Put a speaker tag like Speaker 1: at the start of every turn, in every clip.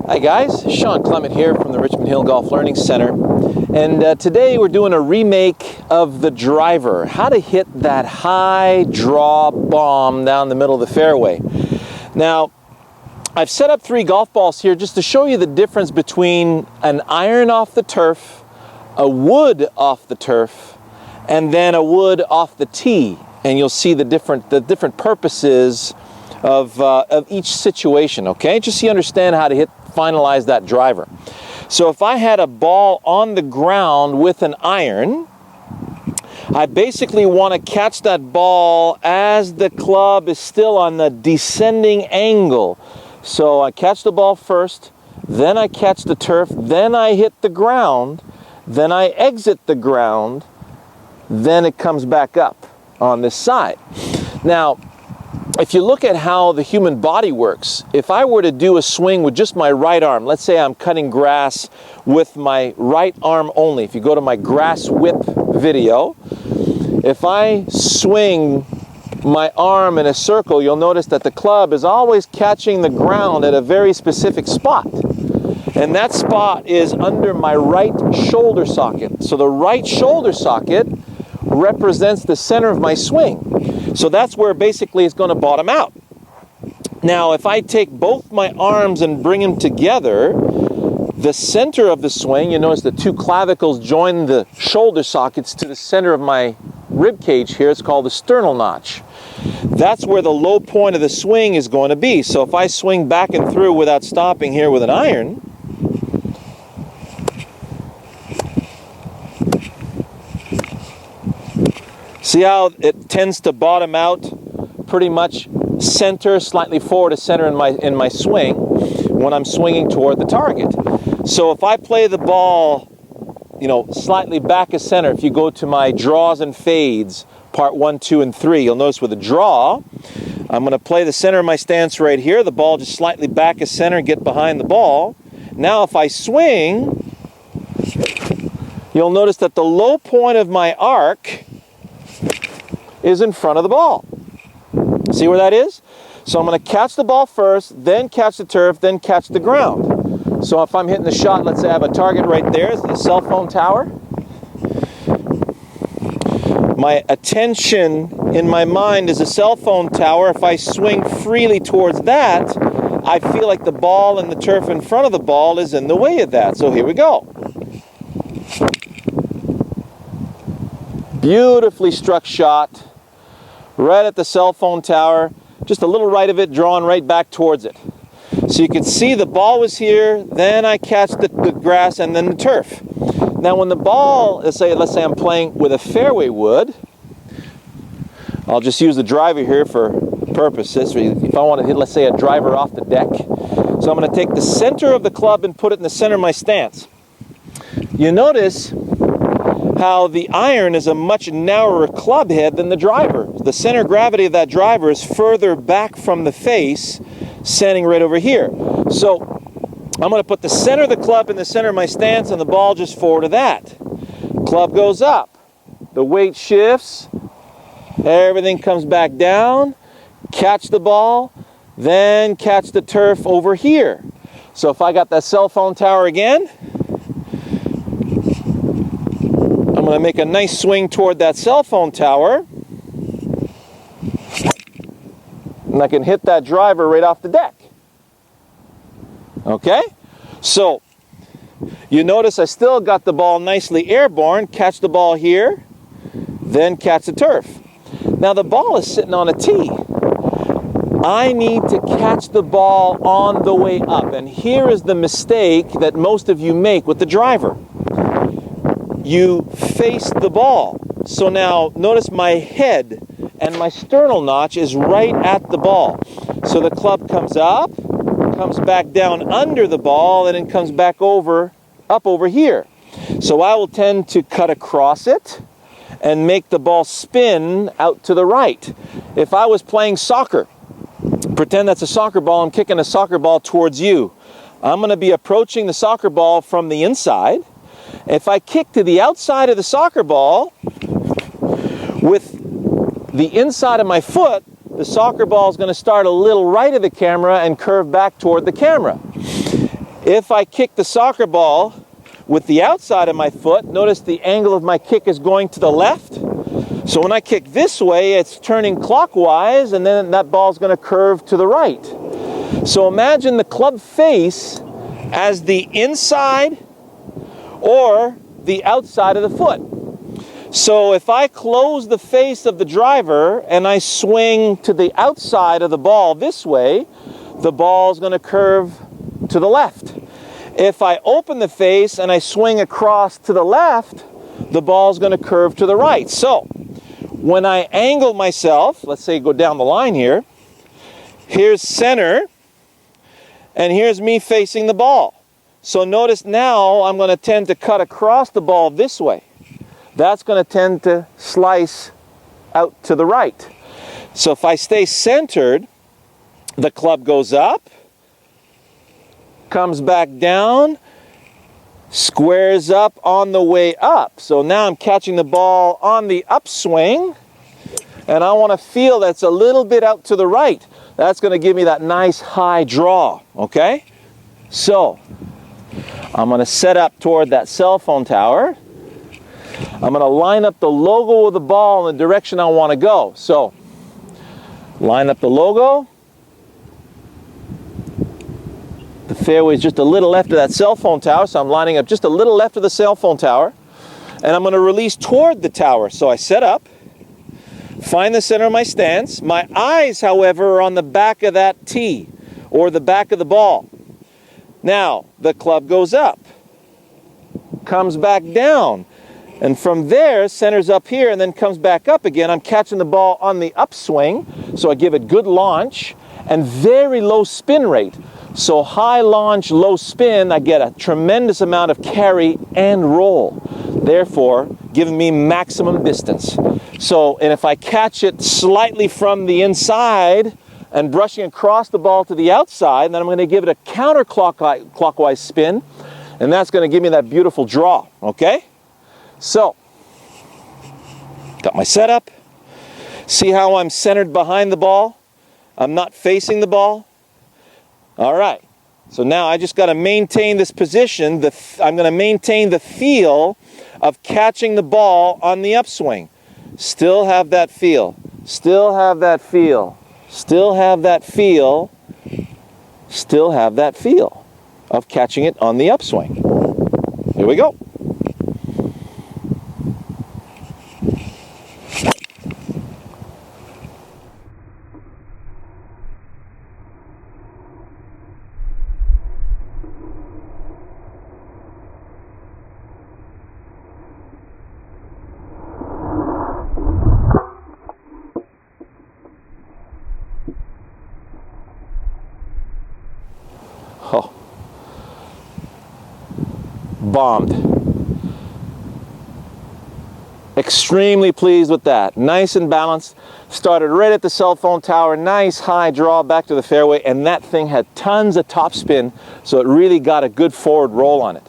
Speaker 1: Hi guys, Shawn Clement here from the Richmond Hill Golf Learning Center, and today we're doing a remake of the driver, how to hit that high draw bomb down the middle of the fairway. Now, I've set up 3 golf balls here just to show you the difference between an iron off the turf, a wood off the turf, and then a wood off the tee, and you'll see the different purposes of each situation, okay? Just so you understand how to finalize that driver. So if I had a ball on the ground with an iron, I basically want to catch that ball as the club is still on the descending angle. So I catch the ball first, then I catch the turf, then I hit the ground, then I exit the ground, then it comes back up on this side. Now, if you look at how the human body works, if I were to do a swing with just my right arm, let's say I'm cutting grass with my right arm only. If you go to my grass whip video, if I swing my arm in a circle, you'll notice that the club is always catching the ground at a very specific spot. And that spot is under my right shoulder socket. So the right shoulder socket represents the center of my swing. So that's where basically it's going to bottom out. Now, if I take both my arms and bring them together, the center of the swing, you notice the 2 clavicles join the shoulder sockets to the center of my rib cage here. It's called the sternal notch. That's where the low point of the swing is going to be. So if I swing back and through without stopping here with an iron, see how it tends to bottom out pretty much center, slightly forward to center in my swing when I'm swinging toward the target. So if I play the ball, slightly back of center, if you go to my draws and fades, part 1, 2, and 3, you'll notice with a draw, I'm going to play the center of my stance right here, the ball just slightly back of center, get behind the ball. Now if I swing, you'll notice that the low point of my arc is in front of the ball. See where that is? So I'm going to catch the ball first, then catch the turf, then catch the ground. So if I'm hitting the shot, let's say I have a target right there, it's the cell phone tower. My attention in my mind is a cell phone tower. If I swing freely towards that, I feel like the ball and the turf in front of the ball is in the way of that. So here we go. Beautifully struck shot. Right at the cell phone tower, just a little right of it, drawn right back towards it. So you can see the ball was here, then I catch the grass and then the turf. Now when the ball, let's say I'm playing with a fairway wood, I'll just use the driver here for purposes. If I want to hit, let's say, a driver off the deck. So I'm going to take the center of the club and put it in the center of my stance. You notice how the iron is a much narrower club head than the driver. The center of gravity of that driver is further back from the face, standing right over here. So I'm going to put the center of the club in the center of my stance and the ball just forward of that. Club goes up. The weight shifts. Everything comes back down. Catch the ball. Then catch the turf over here. So if I got that cell phone tower again, I'm going to make a nice swing toward that cell phone tower, and I can hit that driver right off the deck. Okay? So, you notice I still got the ball nicely airborne, catch the ball here, then catch the turf. Now the ball is sitting on a tee. I need to catch the ball on the way up, and here is the mistake that most of you make with the driver. You face the ball. So now notice my head and my sternal notch is right at the ball. So the club comes up, comes back down under the ball, and then comes back up over here. So I will tend to cut across it and make the ball spin out to the right. If I was playing soccer, pretend that's a soccer ball, I'm kicking a soccer ball towards you. I'm going to be approaching the soccer ball from the inside. If I kick to the outside of the soccer ball with the inside of my foot, the soccer ball is going to start a little right of the camera and curve back toward the camera. If I kick the soccer ball with the outside of my foot, notice the angle of my kick is going to the left. So when I kick this way, it's turning clockwise, and then that ball's going to curve to the right. So imagine the club face as the inside or the outside of the foot. So if I close the face of the driver and I swing to the outside of the ball this way, the ball's going to curve to the left. If I open the face and I swing across to the left, the ball's going to curve to the right. So when I angle myself, let's say go down the line here, here's center, and here's me facing the ball. So notice now I'm going to tend to cut across the ball this way. That's going to tend to slice out to the right. So if I stay centered, the club goes up, comes back down, squares up on the way up. So now I'm catching the ball on the upswing, and I want to feel that's a little bit out to the right. That's going to give me that nice high draw, okay? So I'm going to set up toward that cell phone tower. I'm going to line up the logo of the ball in the direction I want to go. So line up the logo. The fairway is just a little left of that cell phone tower, so I'm lining up just a little left of the cell phone tower, and I'm going to release toward the tower. So I set up, find the center of my stance. My eyes, however, are on the back of that tee or the back of the ball. Now the club goes up, comes back down, and from there centers up here and then comes back up again. I'm catching the ball on the upswing, so I give it good launch and very low spin rate. So high launch, low spin, I get a tremendous amount of carry and roll, therefore giving me maximum distance. So, and if I catch it slightly from the inside and brushing across the ball to the outside, then I'm going to give it a counterclockwise spin, and that's going to give me that beautiful draw, okay? So, got my setup. See how I'm centered behind the ball? I'm not facing the ball. All right, so now I just got to maintain this position. I'm going to maintain the feel of catching the ball on the upswing. Still have that feel. Still have that feel. Still have that feel. Still have that feel of catching it on the upswing. Here we go. Oh, bombed. Extremely pleased with that. Nice and balanced. Started right at the cell phone tower. Nice high draw back to the fairway, and that thing had tons of top spin, so it really got a good forward roll on it.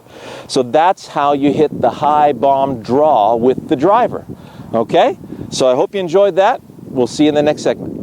Speaker 1: So that's how you hit the high bomb draw with the driver. Okay? So I hope you enjoyed that. We'll see you in the next segment.